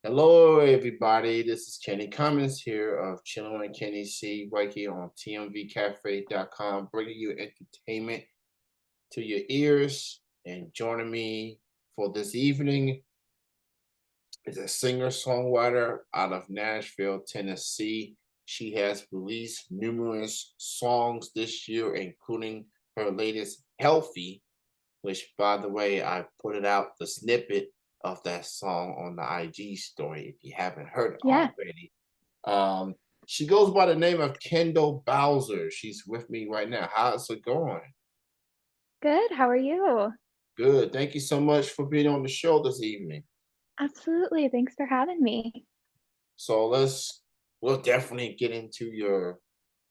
Hello, everybody. This is Kenny Cummins here of Chillin' with Kenny C right here on tmvcafe.com, bringing you entertainment to your ears. And joining me for this evening is a singer-songwriter out of Nashville, Tennessee. She has released numerous songs this year, including her latest, Healthy, which, by the way, I put it out the snippet of that song on the IG story if you haven't heard it Yeah, already. Um, she goes by the name of Kendall Bowser. She's with me right now. How's it going? good. How are you? Good. Thank you so much for being on the show this evening. Absolutely. Thanks for having me. So we'll definitely get into your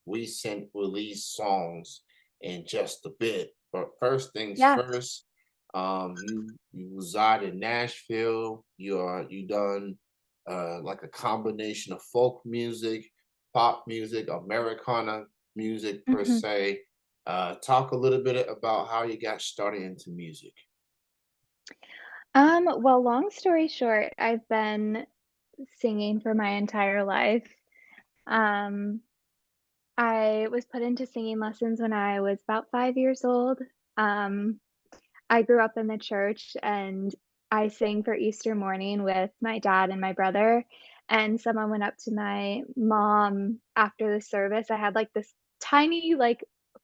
recent release songs in just a bit. But first things Yes. first, you reside in Nashville. You done like a combination of folk music, pop music, Americana music per Mhm. se. Talk a little bit about how you got started into music. Well, long story short, I've been singing for my entire life. Um, I was put into singing lessons when I was about 5 years old. Um, I grew up in the church and I sang for Easter morning with my dad and my brother. And someone went up to my mom after the service. I had like this tiny like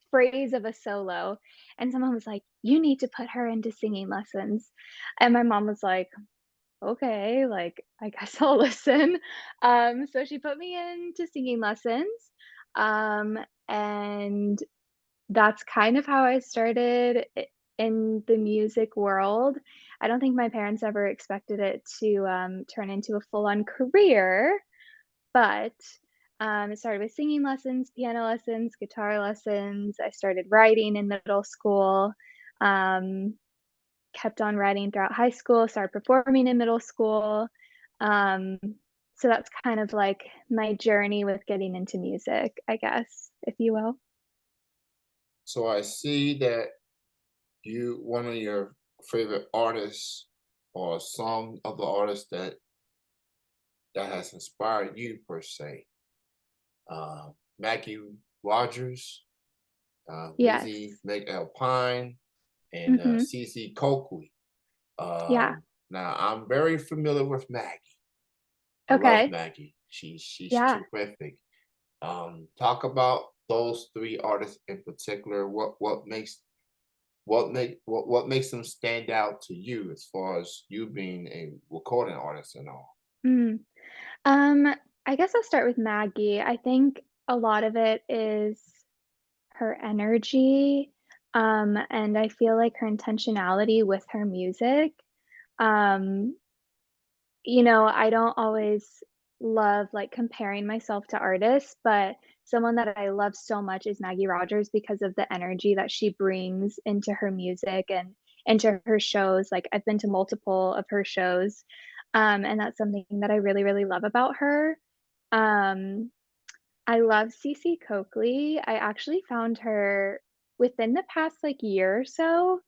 phrase of a solo, and someone was like, "You need to put her into singing lessons." And my mom was like, "Okay, like I guess I'll listen." So she put me into singing lessons. Um, and that's kind of how I started in the music world. I don't think my parents ever expected it to, turn into a full-on career, but, it started with singing lessons, piano lessons, guitar lessons. I started writing in middle school, um, kept on writing throughout high school, started performing in middle school. Um, so that's kind of like my journey with getting into music, I guess, if you will. So I see that you one of your favorite artists or some of the artists that has inspired you per se. Maggie Rogers, Lizzie Yes. McAlpine, and Mhm. Cece Coakley. Yeah. Now I'm very familiar with Maggie. I love Okay. Maggie. She's Yeah. terrific. Talk about those three artists in particular. What makes them stand out to you as far as you being a recording artist and all? Mm. Um, I guess I'll start with Maggie. I think a lot of it is her energy, and I feel like her intentionality with her music. Um, I don't always love, like, comparing myself to artists, but someone that I love so much is Maggie Rogers because of the energy that she brings into her music and into her shows. Like, I've been to multiple of her shows, and that's something that I really, really love about her. Um, I love CeCe Coakley. I actually found her within the past, like, year or so.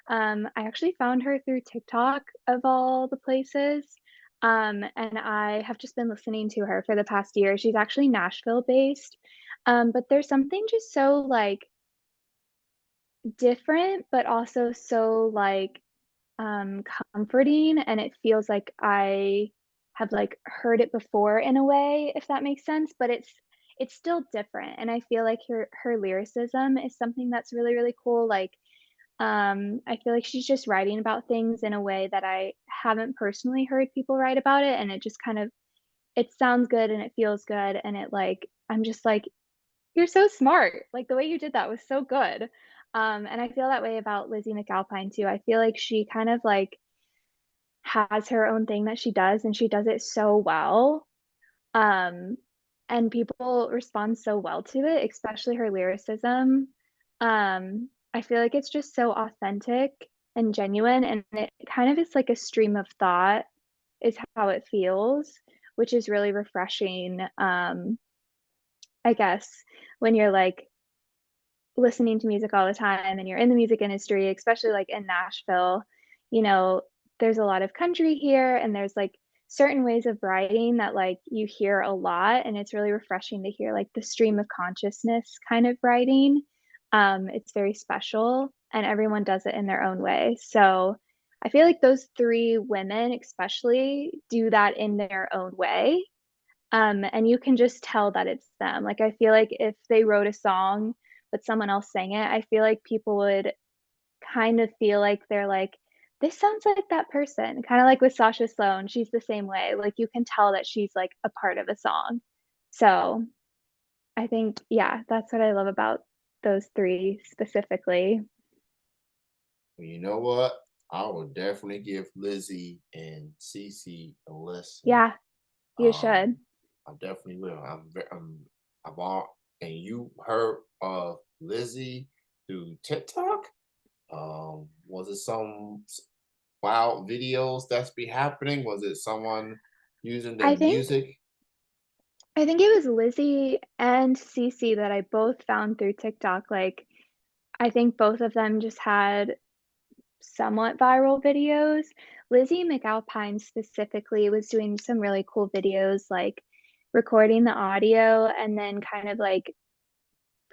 I actually found her through TikTok of all the places, and I have just been listening to her for the past year. She's actually Nashville based, but there's something just so, like, different, but also so, like, um, comforting, and it feels like I have, like, heard it before in a way, if that makes sense, but it's still different, and I feel like her lyricism is something that's really, really cool. Like, I feel like she's just writing about things in a way that I haven't personally heard people write about it, and it just kind of it sounds good and it feels good, and it, like I'm just like, "You're so smart." Like, the way you did that was so good. And I feel that way about Lizzie McAlpine too. I feel like she kind of, like, has her own thing that she does, and she does it so well. Um, and people respond so well to it, especially her lyricism. I feel like it's just so authentic and genuine, and it kind of is like a stream of thought is how it feels, which is really refreshing. I guess when you're like listening to music all the time and you're in the music industry, especially like in Nashville, you know, there's a lot of country here and there's like certain ways of writing that, like, you hear a lot, and it's really refreshing to hear, like, the stream of consciousness kind of writing. It's very special, and everyone does it in their own way. So, I feel like those 3 women especially do that in their own way, and you can just tell that it's them. Like, I feel like if they wrote a song, but someone else sang it, I feel like people would kind of feel like they're like, "This sounds like that person." Kinda like with Sasha Sloan, she's the same way, like, you can tell that she's, like, a part of a song. So, I think yeah, that's what I love about those 3 specifically. Well, you know what? I will definitely give Lizzie and Cece a listen. Yeah, you Um, should. I definitely will. I've all, and you heard of Lizzie through TikTok? Was it some wild videos that's be happening? Was it someone using their I think music? I think it was Lizzie and Cece that I both found through TikTok, like, I think both of them just had somewhat viral videos. Lizzie McAlpine specifically was doing some really cool videos, like recording the audio and then kind of like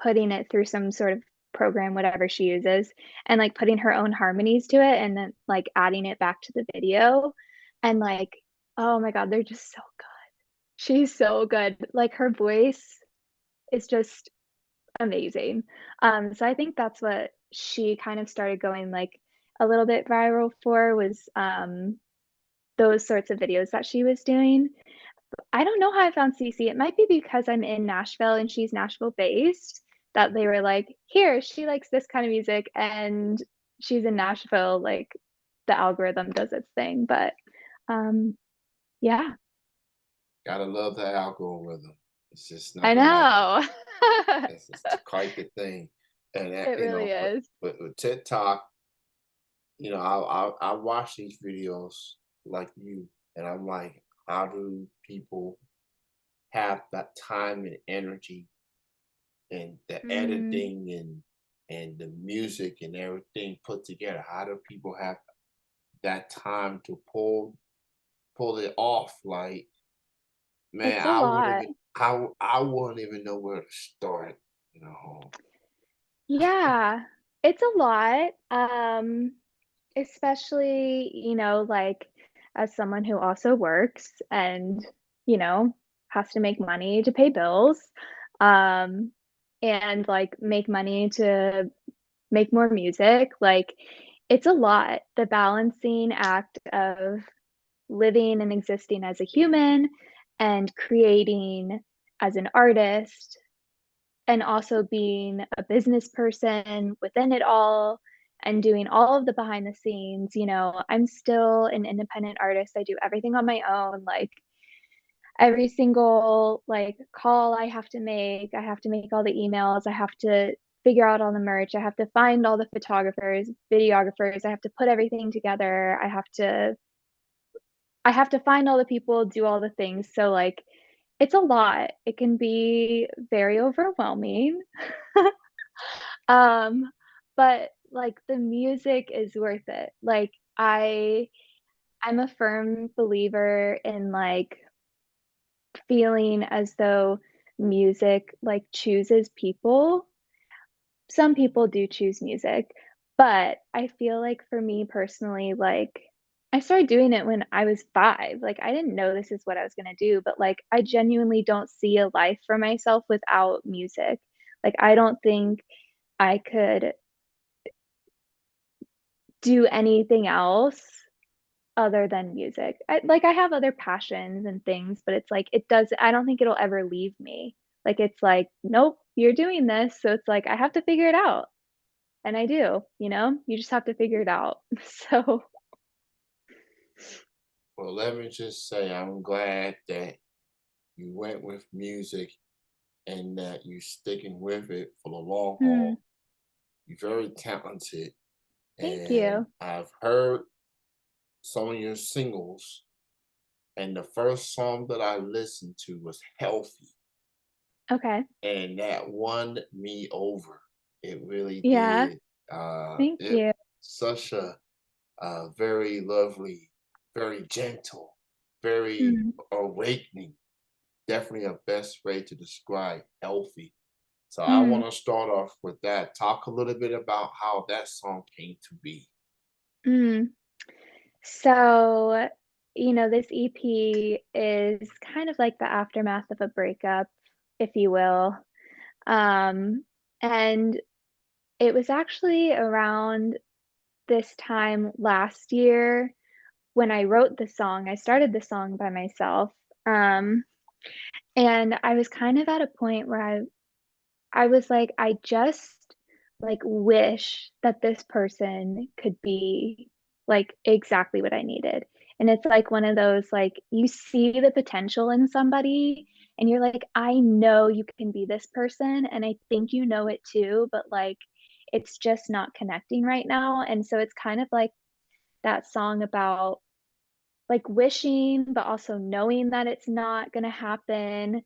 putting it through some sort of program, whatever she uses, and like putting her own harmonies to it and then like adding it back to the video. And like, oh my God, they're just so good. She's so good. Like her voice is just amazing. So I think that's what she kind of started going, like, a little bit viral for was, those sorts of videos that she was doing. I don't know how I found CeCe. It might be because I'm in Nashville and she's Nashville-based, that they were like, "Here, she likes this kind of music, and she's in Nashville," like, the algorithm does its thing, but, um, yeah, Gotta love that algorithm. It's just I nothing like it. know. It's just quite the thing. And It that, really is. but with TikTok, I watch these videos like you, and I'm like, how do people have that time and energy and the Mm, editing and the music and everything put together? How do people have that time to pull it off? Like, man, it's a lot. I wouldn't even know where to start. You know, Yeah, it's a lot, especially, like, as someone who also works and, you know, has to make money to pay bills, um, and, like, make money to make more music, like, it's a lot. The balancing act of living and existing as a human and creating as an artist and also being a business person within it all and doing all of the behind the scenes, I'm still an independent artist. I do everything on my own, like every single like call I have to make all the emails, I have to figure out all the merch, I have to find all the photographers, videographers, I have to put everything together. I have to find all the people, do all the things. So like it's a lot. It can be very overwhelming. Um, but, like, the music is worth it. Like, I'm a firm believer in, like, feeling as though music, like, chooses people. Some people do choose music, but I feel like for me personally, like, I started doing it when I was 5. Like, I didn't know this is what I was gonna do, but, like, I genuinely don't see a life for myself without music. Like, I don't think I could do anything else other than music. I have other passions and things, but it's like I don't think it'll ever leave me. Like, it's like, "Nope, you're doing this," so it's like, I have to figure it out, and I do, you know? You just have to figure it out. So well, let me just say, I'm glad that you went with music and that you sticking with it for the long mm, haul. You're very talented, thank and you. I've heard some of your singles, and the first song that I listened to was Healthy, Okay. and that won me over. It really Yeah, did. thank It you. such a very lovely, very gentle, very Mm, awakening. Definitely a best way to describe healthy. So I mm, want to start off with that. Talk a little bit about how that song came to be. mm. So, this EP is kind of like the aftermath of a breakup, if you will. Um, and it was actually around this time last year when I wrote the song. I started the song by myself. Um, and I was kind of at a point where I was like, I just like wish that this person could be like exactly what I needed. And it's like one of those like you see the potential in somebody and you're like, I know you can be this person and I think you know it too, but like it's just not connecting right now. And so it's kind of like that song about like wishing but also knowing that it's not going to happen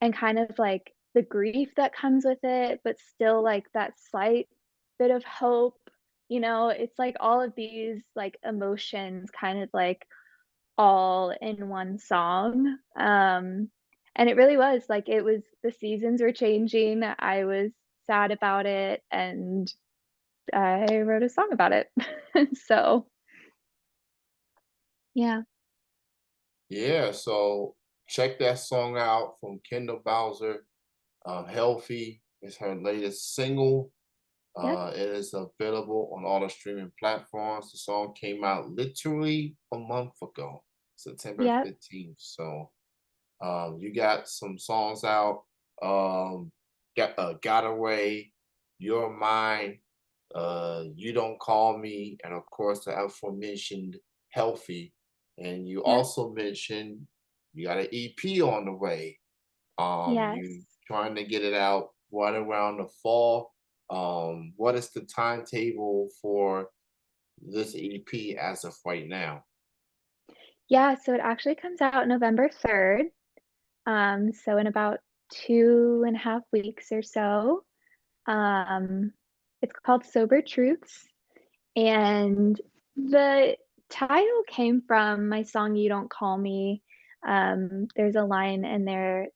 and kind of like the grief that comes with it, but still like that slight bit of hope, it's like all of these like emotions kind of like all in one song. And it really was like it was the seasons were changing. I was sad about it and I wrote a song about it. So, yeah. Yeah, so check that song out from Kendall Bowser. Healthy is her latest single. Yep. It is available on all the streaming platforms. The song came out literally a month ago, September Yep. 15th. So you got some songs out. Got Away, You're Mine, You Don't Call Me, and of course the aforementioned Healthy. And you Yep. also mentioned you got an EP on the way. Yes. You trying to get it out right around the fall. What is the timetable for this EP as of right now? Yeah, so it actually comes out November 3rd. So in about 2.5 weeks or so. Um, it's called Sober Truths, and the title came from my song You Don't Call Me. There's a line in there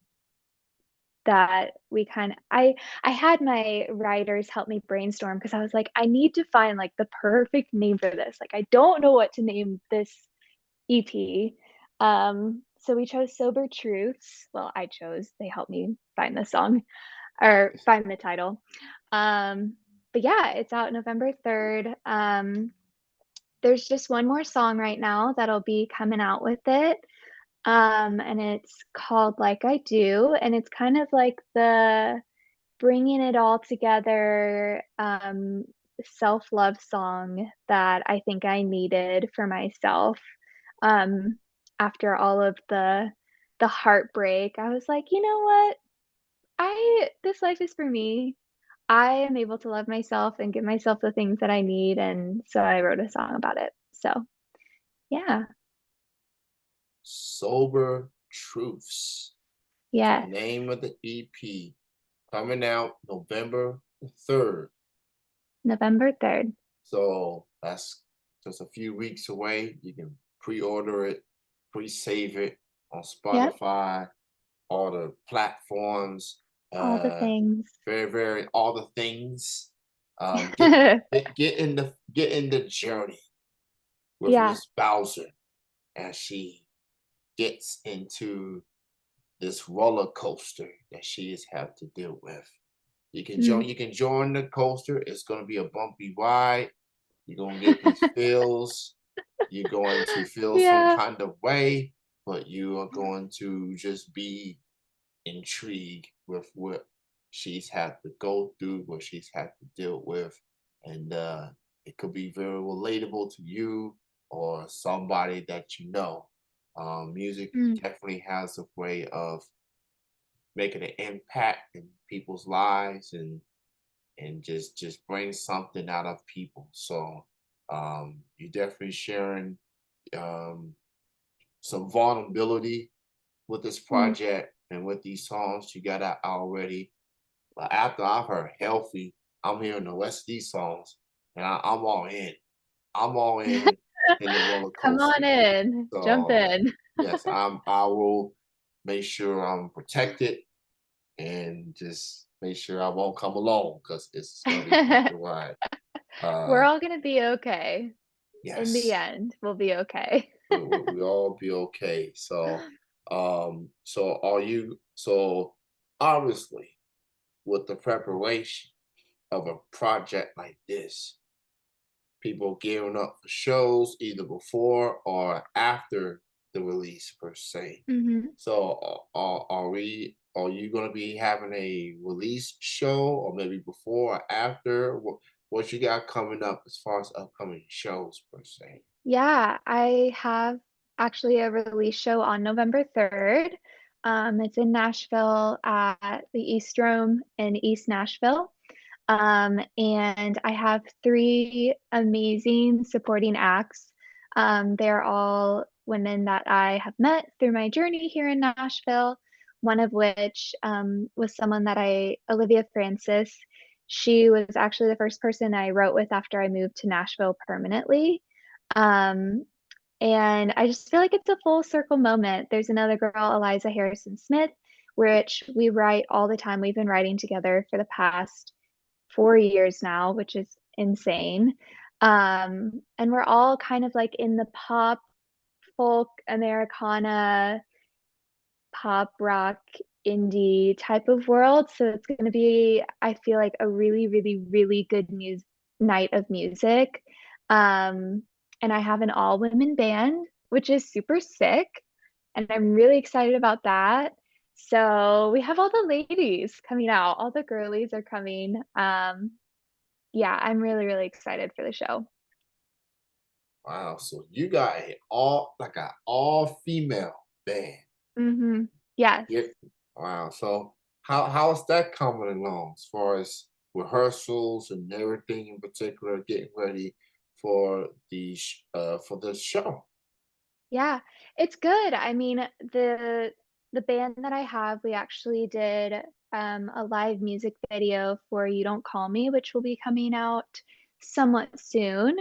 that I had my writers help me brainstorm because I was like, I need to find like the perfect name for this. Like I don't know what to name this EP. So we chose Sober Truths. Well, I chose. They helped me find the song or find the title. Um, but yeah, it's out November 3rd. There's just one more song right now that'll be coming out with it. And it's called Like I Do, and it's kind of like the bringing it all together self-love song that I think I needed for myself. Um, after all of the heartbreak, I was like, "You know what? I this life is for me. I am able to love myself and give myself the things that I need," and so I wrote a song about it. So, yeah. Sober Truths, the Yes. name of the EP, coming out November the 3rd. November 3rd. So that's just a few weeks away. You can pre-order it, pre-save it on Yep. Spotify, all the platforms, All the uh things. very all the things. Get in the journey with Yeah. Miss Bowser as she gets into this roller coaster that she has had to deal with. Mm. You can join the coaster. It's gonna be a bumpy ride. You're gonna get these feels. You're going to feel some Yeah. kind of way, but you are going to just be intrigued with what she's had to go through, what she's had to deal with, and it could be very relatable to you or somebody that you know. Music Mm. definitely has a way of making an impact in people's lives and just bring something out of people. So you're definitely sharing um, some vulnerability with this Mm. project and with these songs you got out already. But after I've heard Healthy, I'm hearing the rest of these songs and I'm all in. I'm all in. in the roller Come on coaster. in, jump So in. yes, I will make sure I'm protected and just make sure I won't come alone because it's gonna be quite the ride. We're Uh, all gonna be okay. In the yes, end, we'll be okay. we all be okay. So are you? So obviously, with the preparation of a project like this, people gearing up for shows either before or after the release per se. Mhm. So are you going to be having a release show or maybe before or after? What you got coming up as far as upcoming shows per se? Yeah, I have actually a release show on November 3rd. It's in Nashville at the East Rome in East Nashville. And I have 3 amazing supporting acts. They're all women that I have met through my journey here in Nashville, one of which, was someone that Olivia Francis. She was actually the first person I wrote with after I moved to Nashville permanently. Um, and I just feel like it's a full circle moment. There's another girl, Eliza Harrison Smith, which we write all the time. We've been writing together for the past 4 years now, which is insane. And we're all kind of like in the pop, folk, Americana, pop rock, indie type of world. So it's gonna be, I feel like, a really, really, really good night of music. Um, and I have an all women band, which is super sick. And I'm really excited about that. So we have all the ladies coming out, all the girlies are coming. Yeah, I'm really, really excited for the show. Wow, so you got a all female band. Mhm. Yes. Yeah. Wow. So how's that coming along as far as rehearsals and everything in particular, getting ready for for the show? Yeah, it's good. I mean, the band that I have, we actually did, a live music video for "You Don't Call Me," which will be coming out somewhat soon.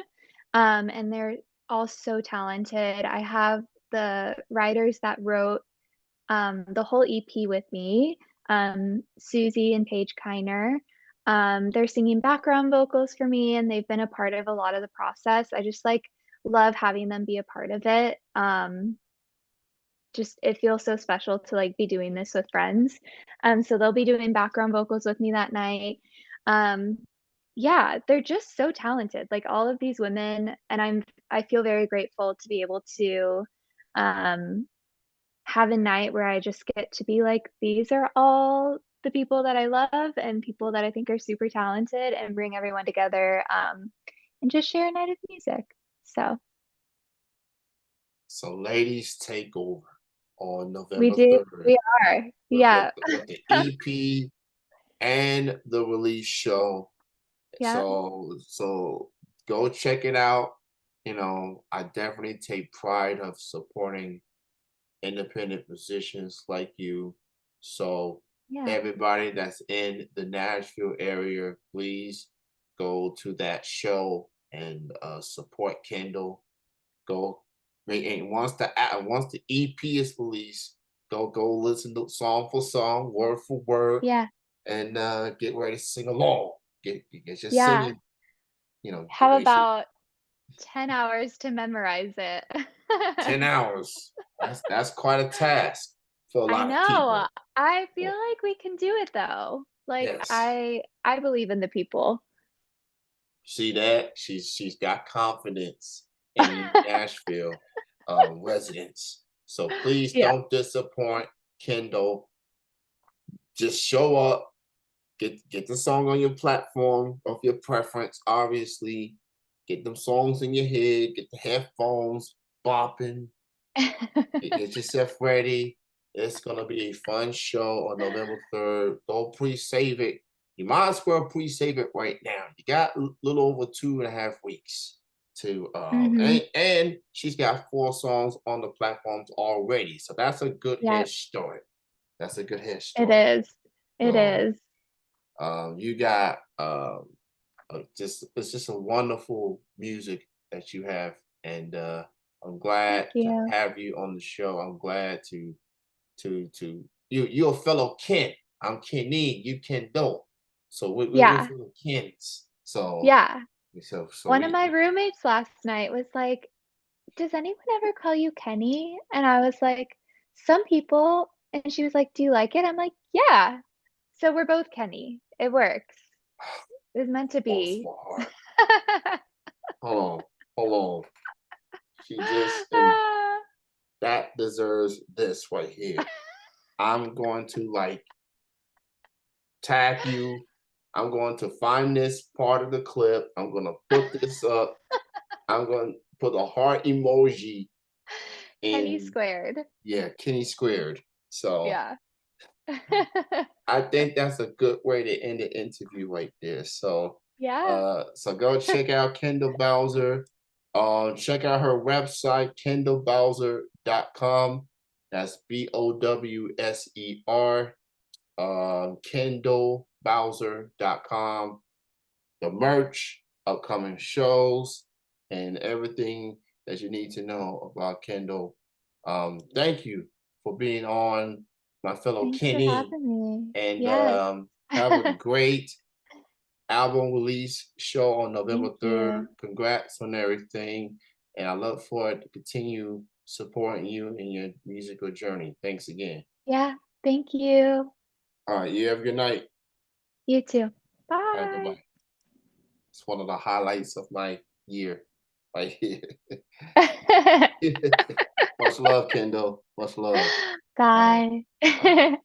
And they're all so talented. I have the writers that wrote the whole EP with me, Susie and Paige Kiner. They're singing background vocals for me, and they've been a part of a lot of the process. I just like love having them be a part of it. Just it feels so special to like be doing this with friends. So they'll be doing background vocals with me that night. Um, yeah, they're just so talented. Like all of these women, and I feel very grateful to be able to um have a night where I just get to be like, these are all the people that I love and people that I think are super talented and bring everyone together, and just share a night of music. So So ladies take over on we November do, 3rd we are. Yeah. with the EP and the release show. Yeah. So go check it out. You know, I definitely take pride of supporting independent musicians like you. So Yeah. everybody that's in the Nashville area, please go to that show and support Kendall. Go, and once the EP is released, go listen to song for song, word for word, Yeah. and get ready to sing along. Get your Yeah. singing. You know, How make sure about 10 hours to memorize it? 10 hours. That's quite a task for a I lot of know. people. I feel Well, like we can do it though. Like yes. I believe in the people. See that? She's got confidence in you Nashville residents. So please Yeah. don't disappoint Kendall. Just show up, get the song on your platform of your preference, obviously. Get them songs in your head, get the headphones bopping, get yourself ready. It's gonna be a fun show on November 3rd. Don't pre-save it. You might as well pre-save it right now. You got a little over 2.5 weeks to Mhm. and she's got 4 songs on the platforms already. So that's a good head Yep. start. That's a good head It start. is. It So is. you got it's just a wonderful music that you have and I'm Thank glad to you. have you on the show. I'm glad to you're a fellow Ken. I'm Kenny. You Kendall. So we're Yeah, fellow Kens. So yeah. so One of my roommates last night was like, "Does anyone ever call you Kenny?" And I was like, "Some people." And she was like, "Do you like it?" I'm like, "Yeah." So we're both Kenny. It works. It was meant to oh be. sweetheart. Hold on, hold on. She just and that deserves this right here. I'm going to like tag you. I'm going to find this part of the clip. I'm going to put this up. I'm going to put a heart emoji Kenny in, squared. yeah, Kenny squared. So Yeah. I think that's a good way to end the interview right there. So Yeah. so go check out Kendall Bowser. Check out her website, kendallbowser.com. That's Bowser, kendallbowser.com. The merch, upcoming shows, and everything that you need to know about Kendall. Thank you for being on, my fellow Thanks for Kenny, having me. and Yes. have a great album release show on November Thank 3rd. you. Congrats on everything, and I look forward to continue supporting you in your musical journey. Thanks again. Yeah. Thank you. All right, you have a good night. You too. All right, bye Bye. bye. It's one of the highlights of my year right here. Much love, Kendall. Much love. All right. Bye. Bye.